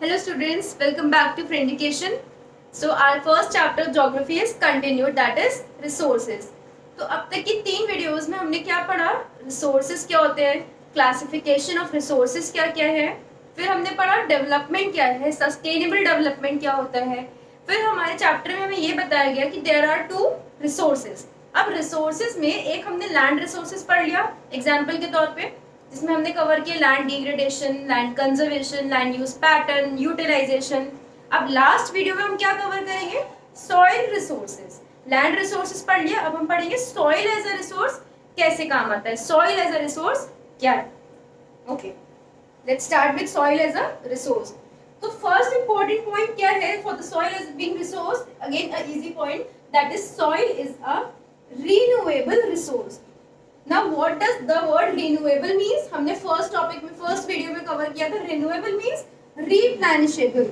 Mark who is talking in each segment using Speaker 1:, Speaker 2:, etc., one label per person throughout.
Speaker 1: Hello students, welcome back to Friendication. So our first chapter of geography is continued, that is resources. तो अब तक की 3 videos में हमने क्या पढ़ा, रिसोर्सेज क्या होते हैं, क्लासिफिकेशन ऑफ रिसोर्सेज क्या क्या है, फिर हमने पढ़ा डेवलपमेंट क्या है, सस्टेनेबल डेवलपमेंट क्या होता है, फिर हमारे चैप्टर में हमें ये बताया गया कि देयर आर 2 रिसोर्सेज. अब रिसोर्सेज में एक हमने लैंड रिसोर्सेज पढ़ लिया एग्जाम्पल के तौर पे, जिसमें हमने कवर किया land degradation, land conservation, land use pattern, utilization. अब लास्ट वीडियो में हम क्या कवर करेंगे, सॉइल रिसोर्सेज. लैंड रिसोर्सेज पढ़ लिया, अब हम पढ़ेंगे सॉइल एज अ रिसोर्स कैसे काम आता है, सॉइल एज अ रिसोर्स क्या है. Okay, let's start with soil as a resource. तो फर्स्ट इंपॉर्टेंट पॉइंट क्या है for the soil as being resource, again a easy point, that is soil is a renewable resource. Now what does the word renewable means? हमने first topic में first video में cover किया था. renewable means replenishable,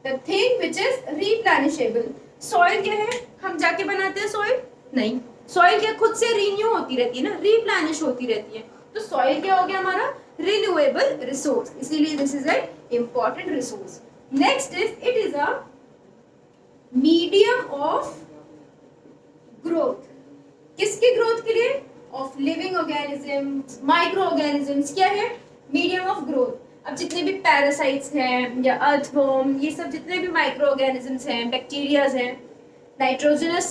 Speaker 1: the thing which is replenishable. soil क्या है, हम जाके बनाते हैं soil? नहीं, soil क्या खुद से renew होती रहती है ना, replenish होती रहती है. तो soil क्या हो गया हमारा, renewable resource, इसीलिए this is an important resource. next is it is a medium of growth. किसकी ग्रोथ के लिए, of living organisms, micro organisms. क्या है, मीडियम ऑफ ग्रोथ. अब जितने भी पैरासाइट्स हैं या अर्थवर्म, ये सब जितने भी माइक्रो ऑर्गेनिजम्स हैं, बैक्टीरियाज हैं, नाइट्रोजनस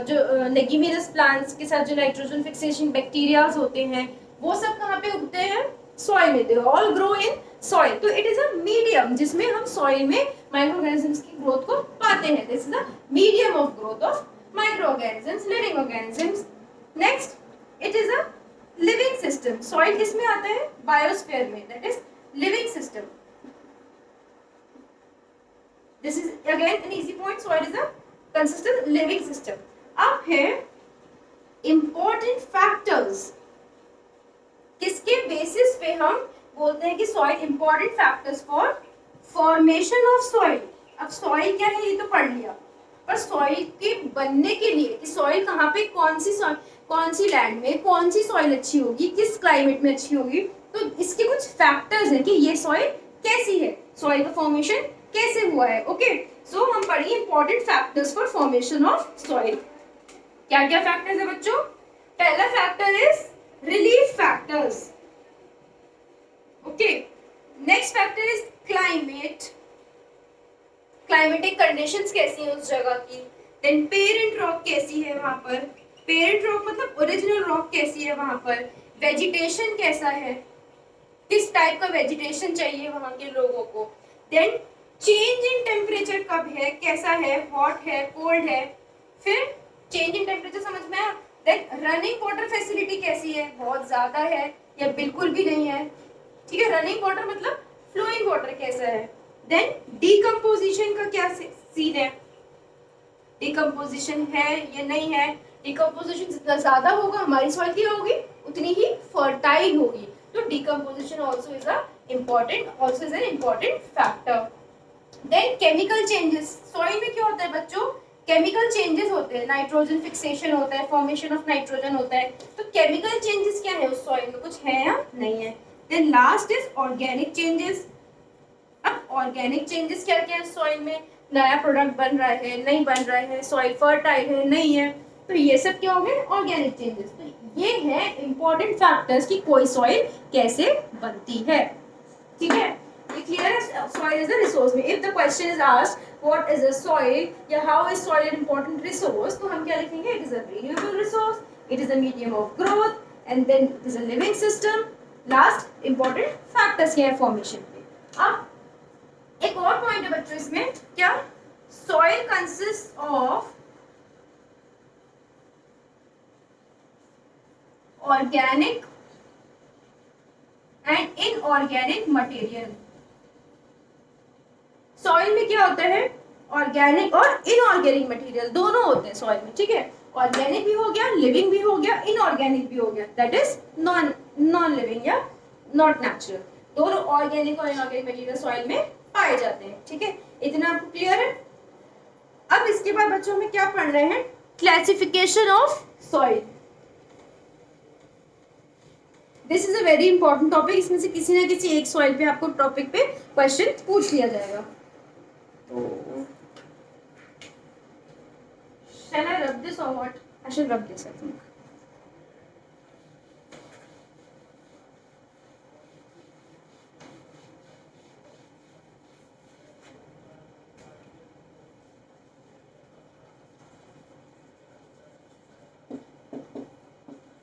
Speaker 1: जो लेग्यूमिनस प्लांट्स के साथ जो नाइट्रोजन फिक्सेशन बैक्टीरियाज होते हैं, वो सब कहाँ पे उगते हैं, सॉइल में. They all grow in soil. तो इट इज अ मीडियम जिसमें हम सॉइल में माइक्रो ऑर्गेनिजम्स की ग्रोथ को पाते हैं. This is the medium of growth of microorganisms, living organisms. Next, it is a living system. Soil किसमें आता है, biosphere में, that is living system. This is again an easy point. Soil is a consistent living system. अब है important factors. किसके basis पे हम बोलते हैं कि soil important factors for formation of soil. अब soil क्या है ये तो पढ़ लिया, पर सॉइल के बनने के लिए कि सॉइल कहाँ पे, कौन सी लैंड में कौन सी सॉइल अच्छी होगी, किस क्लाइमेट में अच्छी होगी, तो इसके कुछ फैक्टर्स हैं कि ये सॉइल कैसी है, सॉइल का फॉर्मेशन कैसे हुआ है. ओके, सो हम पढ़िए important factors for formation of soil. क्या क्या फैक्टर्स है बच्चों, पहला factor is relief factors. Okay, next factor is climate, climatic conditions कैसी हैं उस जगह की. देन पेरेंट रॉक कैसी है वहां पर, पेरेंट रॉक मतलब ओरिजिनल रॉक कैसी है वहां पर, वेजिटेशन कैसा है, किस टाइप का वेजिटेशन चाहिए वहां के लोगों को. देन चेंज इन टेम्परेचर कब है, कैसा है, हॉट है, कोल्ड है. फिर चेंज इन टेम्परेचर समझ में आया. देन रनिंग वाटर फैसिलिटी कैसी है, बहुत ज्यादा है या बिल्कुल भी नहीं है. ठीक है, रनिंग वाटर मतलब फ्लोइंग वाटर कैसा है. देन डिकम्पोजिशन का क्या सीन है, डिकम्पोजिशन है या नहीं है. डिकम्पोजिशन जितना ज्यादा होगा हमारी सॉइल की होगी उतनी ही फर्टाइल होगी. तो decomposition also is an important factor. Then chemical changes, soil में क्या होता है बच्चों, केमिकल चेंजेस होते हैं, नाइट्रोजन फिक्सेशन होता है, फॉर्मेशन ऑफ नाइट्रोजन होता है. तो केमिकल चेंजेस क्या है उस सॉइल में, कुछ है या नहीं है. Then last is organic changes. अब ऑर्गेनिक चेंजेस क्या क्या है सॉइल में, नया प्रोडक्ट बन रहा है, नहीं बन रहा है, सॉइल फर्टाइल है, नहीं है, तो ये सब क्या हो गए, ऑर्गेनिक चेंजेस. तो ये है इंपॉर्टेंट फैक्टर्स कि कोई सॉइल कैसे बनती है. ठीक है, ये क्लियर है. सॉइल इज अ रिसोर्स में if the question is asked what is a soil या how is soil an important resource, तो हम क्या लिखेंगे, it is a renewable resource, it is a medium of growth and then it is a living system. Last important factors क्या है formation पे. अब एक और पॉइंट है बच्चों इसमें, क्या, soil consist of organic and inorganic material. Soil में क्या होता है, ऑर्गेनिक और इनऑर्गेनिक मटेरियल दोनों होते हैं सॉइल में. ठीक है, ऑर्गेनिक भी हो गया, लिविंग भी हो गया, इनऑर्गेनिक भी हो गया, दैट इज नॉन लिविंग या नॉट नेचुरल. दोनों ऑर्गेनिक और इनऑर्गेनिक मटेरियल सॉइल में पाए जाते हैं. ठीक है, इतना आपको क्लियर है. अब इसके बाद बच्चों में क्या पढ़ रहे हैं, classification of soil. This is a very important topic, इसमें से किसी ना किसी एक सॉइल पे आपको टॉपिक पे क्वेश्चन पूछ लिया जाएगा। तो shall I rub this or what? I should rub this, I think.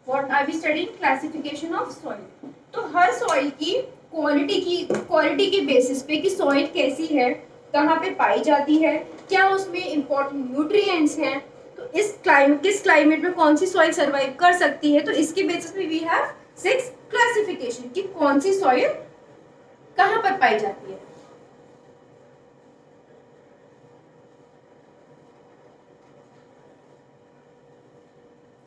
Speaker 1: What are we studying? Classification of soil. तो हर सॉइल की क्वालिटी की बेसिस पे कि सॉइल कैसी है, कहाँ पे पाई जाती है, क्या उसमें इंपॉर्टेंट न्यूट्रिएंट्स हैं, तो किस क्लाइमेट में कौन सी सॉइल सर्वाइव कर सकती है, तो इसके बेसिस पे वी हैव 6 क्लासिफिकेशन कि कौन सी सॉइल कहाँ पर पाई जाती है।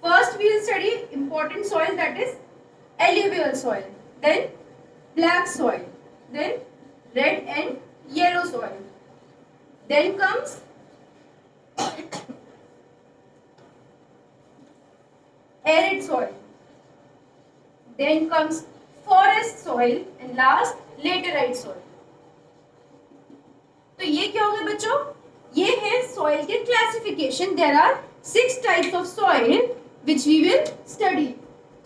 Speaker 1: First we will study important soil, that is alluvial soil, then black soil, then red and yellow soil, then comes arid soil, then comes forest soil and last laterite soil. तो ये क्या हो गया बच्चों, ये है सॉइल के classification. There are 6 types of soil which we will study.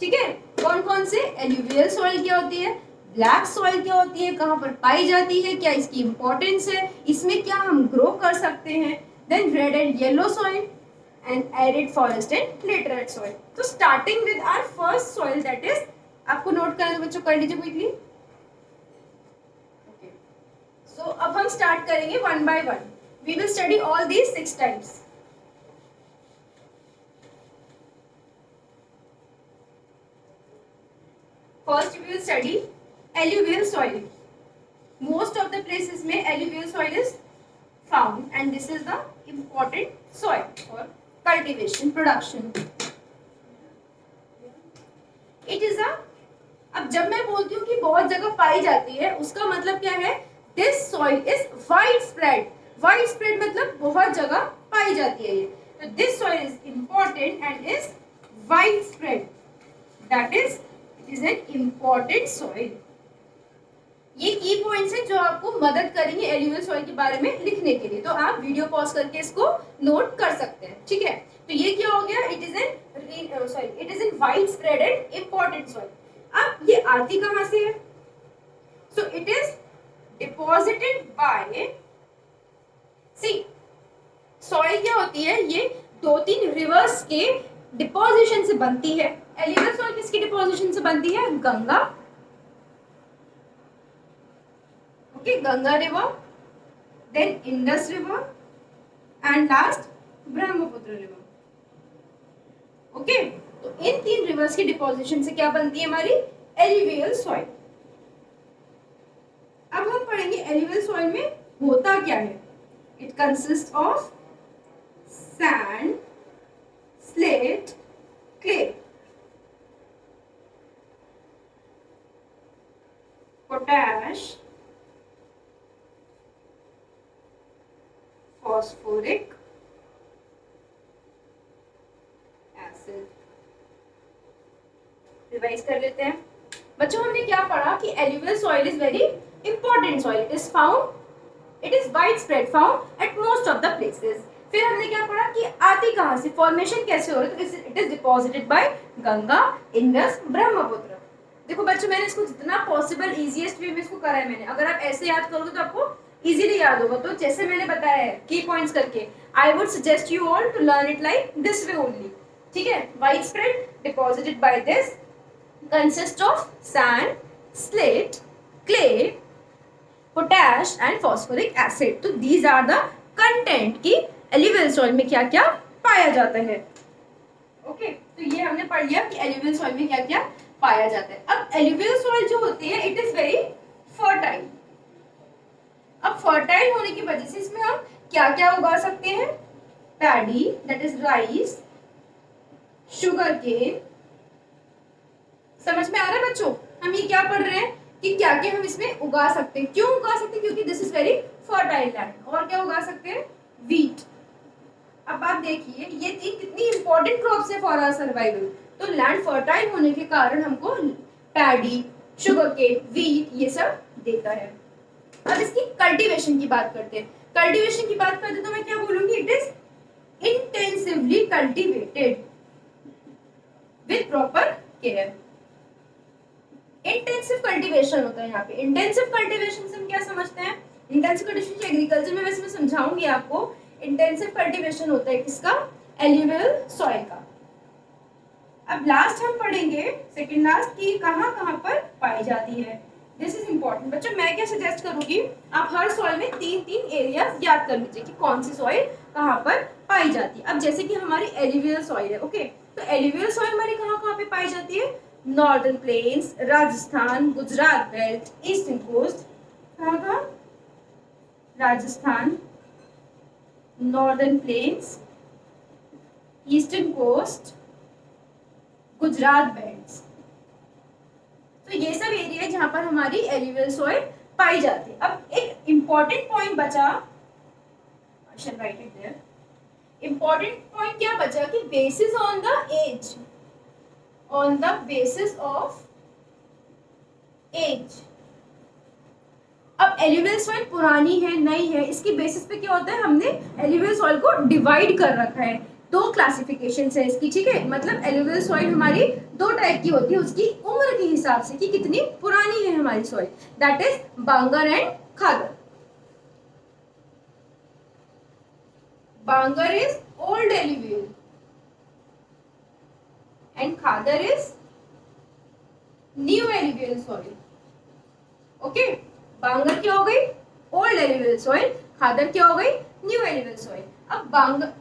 Speaker 1: ठीक है, कौन कौन से? एल्यूवियल सॉइल क्या होती है, ब्लैक सॉइल क्या होती है, कहाँ पर पाई जाती है, क्या इसकी इंपॉर्टेंस है, इसमें क्या हम ग्रो कर सकते हैं, then red and yellow soil and arid forest and laterite soil. तो starting with our first soil, that is, आपको नोट करना बच्चों, कर लीजिए क्विकली। So, अब हम स्टार्ट करेंगे one by one. We will study all these 6 types. First we will study alluvial soil. Most of the places में alluvial soil is found and this is the important soil for cultivation production. It is a, अब जब मैं बोलती हूँ कि बहुत जगह पाई जाती है, उसका मतलब क्या है? This soil is widespread. Widespread मतलब बहुत जगह पाई जाती है ये। तो this soil is important and is widespread. That is, it is an important soil. ये की पॉइंट्स हैं जो आपको मदद करेंगे एल्यूवियल सॉइल के बारे में लिखने के लिए। तो आप वीडियो पॉज करके इसको नोट कर सकते हैं। ठीक है, तो ये क्या हो गया? It is an wide spread and important soil. अब ये आती कहाँ से है? So it is deposited by, see, soil क्या होती है? ये 2-3 रिवर्स के डिपोजिशन से बनती है। एल्यूवियल सॉइल किसकी डिपोजिशन से बनती है? Ganga, okay, Ganga river, then Indus river and last Brahmaputra river. Okay, तो इन 3 रिवर्स की डिपोजिशन से क्या बनती है हमारी? Alluvial soil. अब हम पढ़ेंगे एल्यूवियल सॉइल में होता क्या है। It consist of sand, slate, clay, potash, phosphoric acid. Revise कर लेते हैं बच्चों। हमने क्या पढ़ा कि alluvial soil is very important soil. It is widespread, found at most of the places. फिर हमने क्या पढ़ा कि आती कहाँ से, फॉर्मेशन कैसे हो रहा है? तो it is deposited bye Ganga, Indus, Brahmaputra. देखो बच्चों, मैंने इसको जितना पॉसिबल इजीएस्ट वे में इसको करा है मैंने। अगर आप ऐसे याद करोगे तो आपको इजीली याद होगा। तो जैसे मैंने बताया है की पॉइंट्स करके, I would suggest you all to learn it like this way only. ठीक है, wide spread, deposited by this, consist of sand, slate, clay, potash and phosphoric acid. तो दीज आर द कंटेंट की alluvial soil में क्या क्या पाया जाता है। ओके, तो ये हमने पढ़ लिया कि एल्यूवियल सॉइल में क्या क्या पाया जाता है। अब एल्यूवियल सॉइल जो होती है, इट इज वेरी फर्टाइल। अब फर्टाइल होने की वजह से इसमें हम क्या क्या उगा सकते हैं? Paddy, that is rice, sugar cane. समझ में आ रहा है बच्चों? हम ये क्या पढ़ रहे हैं कि क्या क्या हम इसमें उगा सकते हैं। क्यों उगा सकते हैं? क्योंकि this is very fertile land. और क्या उगा सकते हैं? व्हीट। अब आप देखिए ये 3 कितनी इंपॉर्टेंट क्रॉप्स है फॉर आवर सर्वाइवल। तो लैंड फर्टाइल होने के कारण हमको पैडी, शुगर केन, वीट, ये सब देता है। अब इसकी कल्टीवेशन की बात करते हैं। कल्टीवेशन की बात करते तो मैं क्या बोलूंगी, it is intensively cultivated with proper care. Intensive cultivation होता है यहाँ पे। इंटेंसिव कल्टीवेशन से हम क्या समझते हैं, इंटेंसिव कल्टीवेशन एग्रीकल्चर में वैसे मैं समझाऊंगी आपको। इंटेंसिव कल्टीवेशन होता है किसका, एल्यूवियल सॉइल का। अब लास्ट हम पढ़ेंगे, सेकंड लास्ट, की कहाँ कहाँ पर पाई जाती है। दिस इज इंपॉर्टेंट बच्चों। मैं क्या सजेस्ट करूंगी, आप हर सॉइल में 3-3 एरियाज याद कर लीजिए कि कौन सी सॉइल कहाँ पर पाई जाती है। अब जैसे कि हमारी एल्यूवियल सॉइल है, ओके, तो एल्यूवियल सॉइल हमारी कहाँ कहाँ पे पाई जाती है, northern plains, Rajasthan, Gujarat belt, eastern coast, कहाँ कहाँ, Rajasthan, northern plains, eastern coast, Gujarat belt. तो ये सब एरिया है जहां पर हमारी एल्यूवियल सॉइल पाई जाती है। अब एक इंपॉर्टेंट पॉइंट बचा, I shall write it there. Important point क्या बचा कि basis on the age, on the basis of age. अब एल्यूवियल सॉइल पुरानी है नई है, इसकी बेसिस पे क्या होता है, हमने एल्यूवियल सॉइल को डिवाइड कर रखा है। दो क्लासिफिकेशन है इसकी, ठीक है, मतलब एल्यूवियल सॉइल हमारी दो टाइप की होती है उसकी उम्र के हिसाब से कि कितनी पुरानी है हमारी soil, that is bangar and khadar. Bangar is old alluvial and khadar is new alluvial soil. Okay, bangar क्या हो गई, ओल्ड एल्यूवियल सॉइल, खादर क्या हो गई, न्यू एल्यूवियल सॉइल। अब बांगर,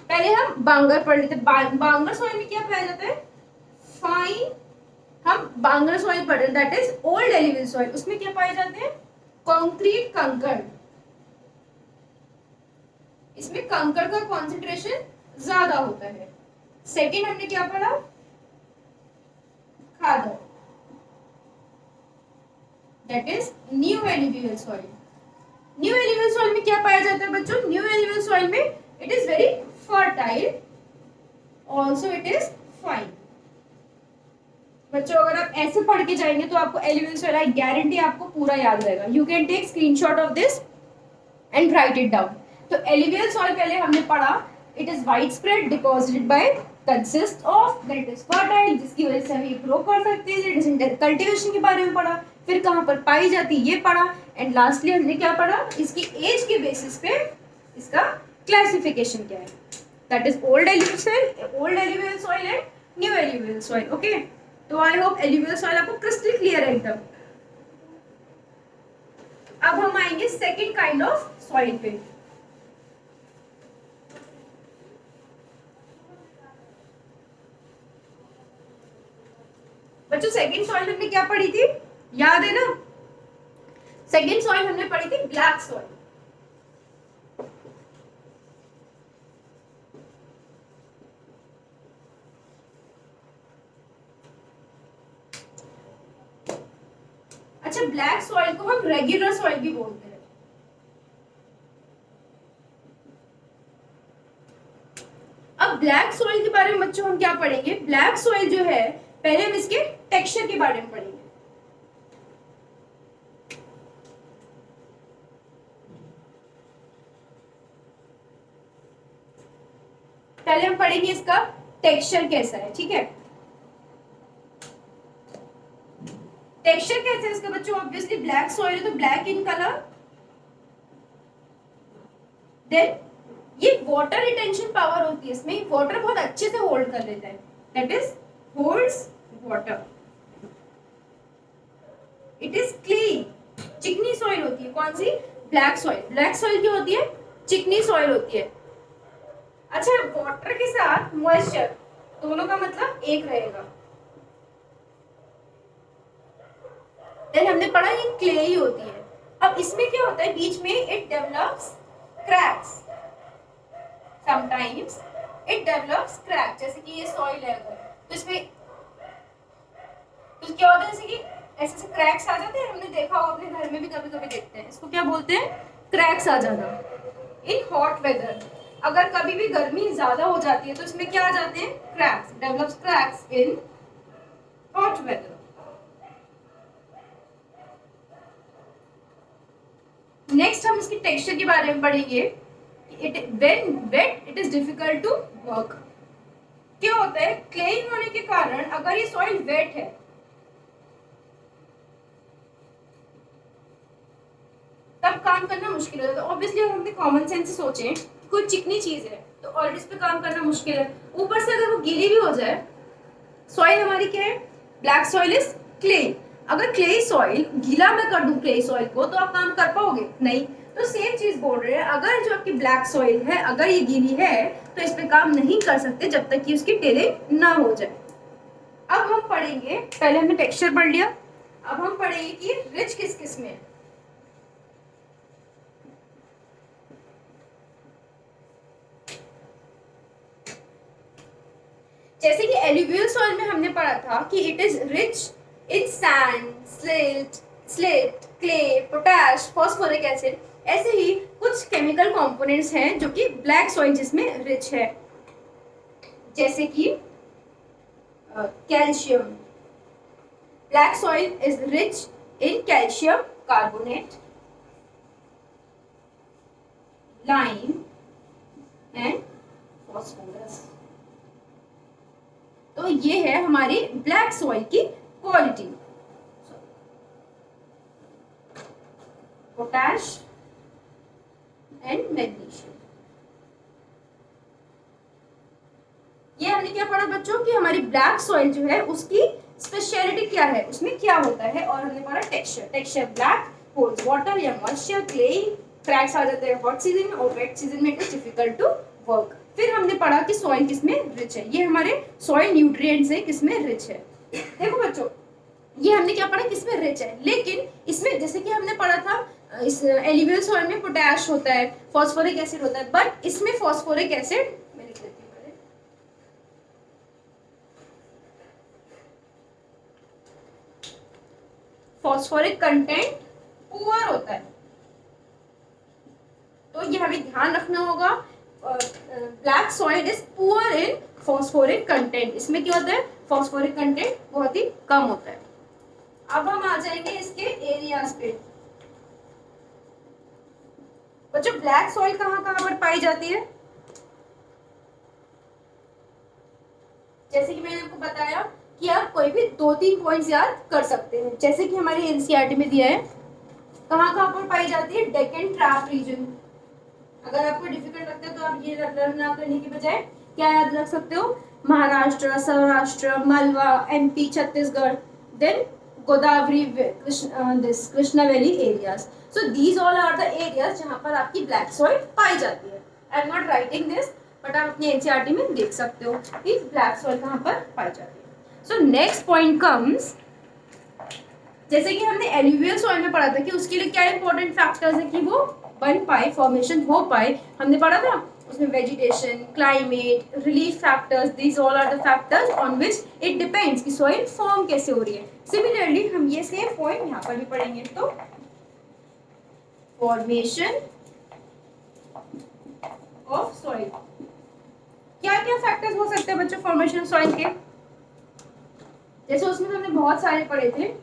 Speaker 1: पहले हम बांगर पढ़ लेते। बांगर सॉइल में क्या पाया जाता है, फाइन, हम बांगर सॉइल पढ़ रहे, that is old alluvial soil. उसमें क्या पाए जाते हैं, कंक्रीट कंकड़, इसमें कंकड़ का कॉन्सेंट्रेशन ज्यादा होता है। सेकेंड हमने क्या पढ़ा, khadar, that is new alluvial soil. New alluvial soil में क्या पाया जाता है बच्चों, न्यू एल्यूवियल सॉइल में it is very fertile, also it is fine. बच्चों अगर आप ऐसे पढ़ के जाएंगे तो आपको एल्यूवियल सॉइल, आई गारंटी आपको पूरा याद रहेगा। You can take screenshot of this and write it down. तो एल्यूवियल सॉइल पहले हमने पढ़ा, it is wide spread deposited by consist of, that is fertile, जिसकी वजह से हम ये ग्रो कर सकते हैं। कल्टीवेशन के बारे में पढ़ा, फिर कहाँ पर पाई जाती है ये पढ़ा, एंड लास्टली हमने क्या पढ़ा, इसकी एज के बेसिस पे इसका क्लासिफिकेशन क्या है, that is old alluvial soil and new alluvial soil. Okay, तो आई होप एल्यूवियल सॉइल आपको क्रिस्टल क्लियर है एकदम। अब हम आएंगे सेकंड काइंड ऑफ सॉइल पे। बच्चों सेकंड सॉइल हमने क्या पढ़ी थी, याद है ना, सेकंड सॉइल हमने पढ़ी थी ब्लैक सॉइल। अच्छा, ब्लैक सॉइल को हम रेगुलर सॉइल भी बोलते हैं। अब ब्लैक सॉइल के बारे में बच्चों हम क्या पढ़ेंगे, ब्लैक सॉइल जो है पहले हम इसके टेक्सचर के बारे में पढ़ेंगे। पहले हम पढ़ेंगे इसका टेक्सचर कैसा है, ठीक है। टेक्सचर कैसा है इसका बच्चों, ऑब्वियसली ब्लैक सॉइल है तो ब्लैक इन कलर, देन ये वाटर रिटेंशन पावर होती है इसमें, वाटर बहुत अच्छे से होल्ड कर लेता है, that is holds water. It is क्ली, चिकनी सॉइल होती है, कौन सी, ब्लैक सॉइल। ब्लैक सॉइल क्या होती है, चिकनी सॉइल होती है। अच्छा, वाटर के साथ मॉइस्चर दोनों का मतलब एक रहेगा। देन हमने पढ़ा ये क्ले ही होती है। अब इसमें क्या होता है, बीच में it develops cracks, sometimes it develops crack, जैसे कि ये सॉइल है अगर, तो इसमें तो क्या होता है, जैसे कि ऐसे ऐसे क्रैक्स आ जाते हैं, हमने देखा होगा अपने घर में भी कभी कभी देखते हैं, इसको क्या बोलते हैं, क्रैक्स आ जाना इन हॉट वेदर। अगर कभी भी गर्मी ज्यादा हो जाती है तो इसमें क्या आ जाते हैं, cracks, develops cracks in hot weather. Next हम इसके टेक्सचर के बारे में पढ़ेंगे। It when wet it is difficult to work. क्या होता है, क्लेई होने के कारण अगर ये सॉइल वेट है तब काम करना मुश्किल हो जाता है। ऑब्वियसली अगर हमने कॉमन सेंस से सोचें कोई चिकनी चीज है तो ऑलरेडी इस पे काम करना मुश्किल है, ऊपर से अगर वो गीली भी हो जाए। सॉइल हमारी क्या है, ब्लैक सॉइल इज क्ले। अगर क्ले सॉइल गीला मैं कर दूं क्ले सॉइल को तो आप काम कर पाओगे नहीं। तो सेम चीज बोल रहे हैं, अगर जो आपकी ब्लैक सॉइल है अगर ये गीली है तो इस पे काम नहीं कर सकते जब तक कि उसकी टेलिंग ना हो जाए। अब हम पढ़ेंगे, पहले हमने टेक्सचर पढ़ लिया, अब हम पढ़ेंगे कि रिच किस किस में है। जैसे कि एलुवियल सॉइल में हमने पढ़ा था कि it is rich in sand, slate, clay, potash, phosphoric acid. ऐसे ही कुछ केमिकल कंपोनेंट्स हैं जो कि ब्लैक सॉइल जिसमें रिच है, जैसे कि calcium. Black soil is rich in calcium carbonate, lime and phosphorus. तो ये है हमारी ब्लैक सॉइल की क्वालिटी। Potash and magnesium. ये हमने क्या पढ़ा बच्चों कि हमारी ब्लैक सॉइल जो है उसकी स्पेशलिटी क्या है, उसमें क्या होता है, और हमने पढ़ा texture. Texture black holds water या मॉइस्चर, क्ले क्रैक्स आ जाते हैं हॉट सीजन में और वेट सीजन में it is difficult to work. फिर हमने पढ़ा कि सॉइल किसमें रिच है, ये हमारे सॉइल न्यूट्रिएंट्स है किसमें रिच है। देखो बच्चों ये हमने क्या पढ़ा किसमें रिच है, लेकिन इसमें जैसे कि हमने पढ़ा था इस एलुवियल सॉइल में पोटैश होता है, फॉस्फोरिक एसिड होता है, बट इसमें फॉस्फोरिक एसिड मैं लिख देती हूँ, फॉस्फोरिक कंटेंट पुअर होता है। तो ये हमें ध्यान रखना होगा, black soil is poor in phosphoric content. इसमें क्या होता है, फॉस्फोरिक कंटेंट बहुत ही कम होता है। अब हम आ जाएंगे इसके एरियाज पे। बच्चों ब्लैक सॉइल कहाँ कहाँ पर पाई जाती है, जैसे कि मैंने आपको बताया कि आप कोई भी 2-3 पॉइंट्स याद कर सकते हैं। जैसे कि हमारी एनसीईआरटी में दिया है कहाँ कहाँ पर पाई जाती है, डेक्कन ट्रैप रीजन। अगर आपको डिफिकल्ट लगता है तो आप ये लर्न ना करने के बजाय क्या याद रख सकते हो, Maharashtra, Saurashtra, Malwa, MP, Chhattisgarh, then Godavari, Krishna valley areas. So these all are the areas जहां पर आपकी ब्लैक सॉइल पाई जाती है। I am not writing this but आप अपनी एनसीईआरटी में देख सकते हो कि ब्लैक सॉइल कहां पर पाई जाती है। सो नेक्स्ट पॉइंट कम्स, जैसे कि हमने एलुवियल सॉइल में पढ़ा था कि उसके लिए क्या इंपॉर्टेंट फैक्टर्स है कि वो बन पाए, फॉर्मेशन हो पाए, हमने पढ़ा था उसमें vegetation, climate, relief factors, these all are the factors on which it depends कि सॉइल फॉर्म कैसे हो रही है। सिमिलरली हम ये सेम पॉइंट यहाँ पर भी पढ़ेंगे। तो फॉर्मेशन ऑफ सॉइल, क्या क्या फैक्टर्स हो सकते हैं बच्चों फॉर्मेशन ऑफ सॉइल के, जैसे उसमें हमने बहुत सारे पढ़े थे,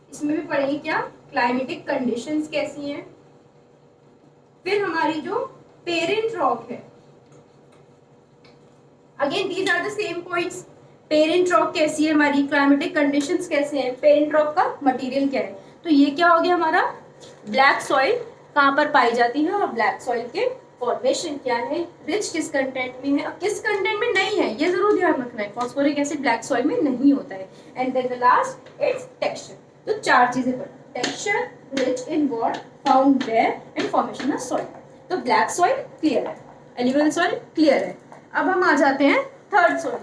Speaker 1: इसमें भी पढ़ेंगे क्या, क्लाइमेटिक कंडीशंस कैसी हैं, फिर हमारी जो पेरेंट रॉक है, again these are the same points. Parent rock कैसी है हमारी, क्लाइमेटिक कंडीशंस कैसे हैं, पेरेंट रॉक का मटेरियल क्या है। तो ये क्या हो गया हमारा, ब्लैक सॉइल कहाँ पर पाई जाती है और ब्लैक सॉइल के फॉर्मेशन क्या है, रिच किस कंटेंट में है और किस कंटेंट में नहीं है, ये जरूर ध्यान रखना है। फॉस्फोरिक एसिड ब्लैक सॉइल में नहीं होता है। And then the last its texture. तो 4 चीजें पढ़, texture, rich in what, found where and formation of soil. तो ब्लैक सॉइल क्लियर है, एलुवियल सॉइल क्लियर है। अब हम आ जाते हैं थर्ड सॉइल।